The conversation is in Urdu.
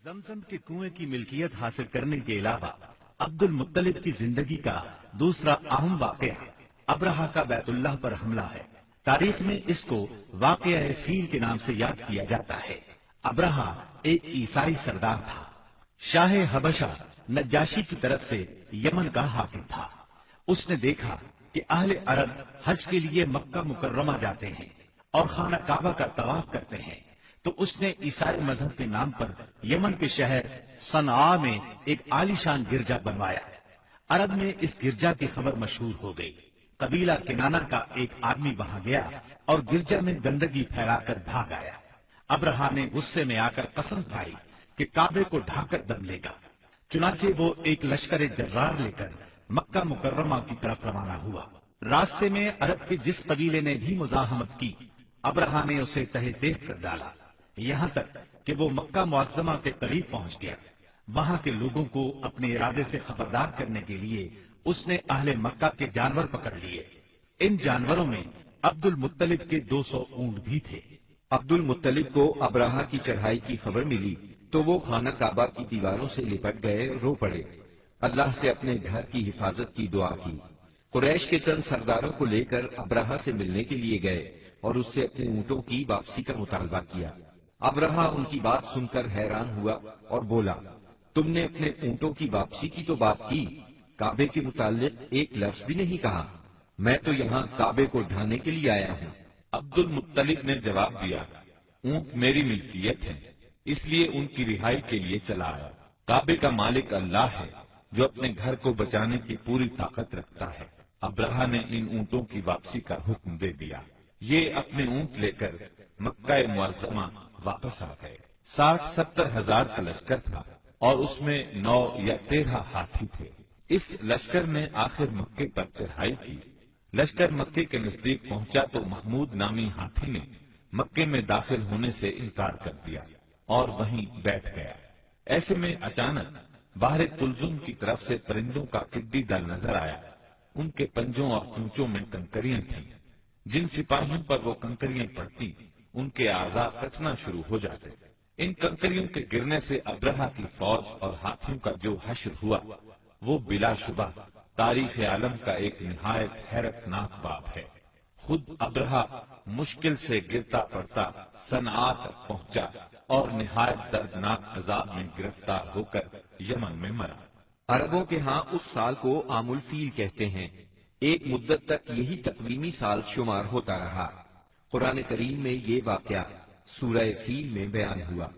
زمزم کے کنویں کی ملکیت حاصل کرنے کے علاوہ عبد المطلب کی زندگی کا دوسرا اہم واقعہ ابرہہ کا بیت اللہ پر حملہ ہے۔ تاریخ میں اس کو واقعہ فیل کے نام سے یاد کیا جاتا ہے۔ ابرہہ ایک عیسائی سردار تھا۔ شاہ حبشہ نجاشی کی طرف سے یمن کا حاکم تھا۔ اس نے دیکھا کہ اہل عرب حج کے لیے مکہ مکرمہ جاتے ہیں اور خانہ کعبہ کا طواف کرتے ہیں، تو اس نے عیسائی مذہب کے نام پر یمن کے شہر صنعاء میں ایک عالیشان گرجا بنوایا۔ عرب میں اس گرجا کی خبر مشہور ہو گئی۔ قبیلہ کنانہ کا ایک آدمی وہاں گیا اور گرجا میں گندگی پھیلا کر بھاگ آیا۔ ابرہہ نے غصے میں آ کر قسم کھائی کہ کعبے کو ڈھا کر دم لے گا۔ چنانچہ وہ ایک لشکر جرار لے کر مکہ مکرمہ کی طرف روانہ ہوا۔ راستے میں عرب کے جس قبیلے نے بھی مزاحمت کی، ابرہہ نے اسے تہہ دیکھ کر ڈالا، یہاں تک کہ وہ مکہ معظمہ کے قریب پہنچ گیا۔ وہاں کے لوگوں کو اپنے ارادے سے خبردار کرنے کے لیے اس نے اہل مکہ کے جانور پکڑ لیے۔ ان جانوروں میں عبد المطلب کے 200 اونٹ بھی تھے۔ عبد المطلب کو ابرہہ کی چڑھائی کی خبر ملی تو وہ خانہ کعبہ کی دیواروں سے لپٹ گئے، رو پڑے، اللہ سے اپنے گھر کی حفاظت کی دعا کی۔ قریش کے چند سرداروں کو لے کر ابرہہ سے ملنے کے لیے گئے اور اس سے اپنے اونٹوں کی واپسی کا مطالبہ کیا۔ ابرہہ ان کی بات سن کر حیران ہوا اور بولا، تم نے اپنے اونٹوں کی واپسی کی تو بات کی، کعبے کے متعلق ایک لفظ بھی نہیں کہا۔ میں تو یہاں کعبے کو ڈھانے کے لیے آیا ہوں۔ عبد المطلب نے جواب دیا، اونٹ میری ملکیت ہے، اس لیے ان کی رہائی کے لیے چلا آیا۔ کعبے کا مالک اللہ ہے جو اپنے گھر کو بچانے کی پوری طاقت رکھتا ہے۔ ابرہہ نے ان اونٹوں کی واپسی کا حکم دے دیا۔ یہ اپنے اونٹ لے کر مکہ معظمہ واپس آ گئے۔ 60-70 ہزار کا لشکر تھا اور اس میں 9 یا 13 ہاتھی تھے۔ اس لشکر نے آخر مکے پر چڑھائی کی۔ لشکر مکے کے نزدیک پہنچا تو محمود نامی ہاتھی نے مکے میں داخل ہونے سے انکار کر دیا اور وہیں بیٹھ گیا۔ ایسے میں اچانک باہر کلزم کی طرف سے پرندوں کا ٹڈی دل نظر آیا۔ ان کے پنجوں اور چونچوں میں کنکریاں تھیں۔ جن سپاہیوں پر وہ کنکریاں پڑتی ان کے اعضاء کٹنا شروع ہو جاتے۔ ان کنکریوں کے گرنے سے ابرہہ کی فوج اور ہاتھیوں کا جو حشر ہوا وہ بلا شبہ تاریخ عالم کا ایک نہایت حیرت ناک باب ہے۔ خود ابرہہ مشکل سے گرتا پڑتا صنعاء تک پہنچا اور نہایت دردناک عذاب میں گرفتار ہو کر یمن میں مرا۔ عربوں کے ہاں اس سال کو عام الفیل کہتے ہیں۔ ایک مدت تک یہی تقویمی سال شمار ہوتا رہا۔ قرآن کریم میں یہ واقعہ سورہ فیل میں بیان ہوا۔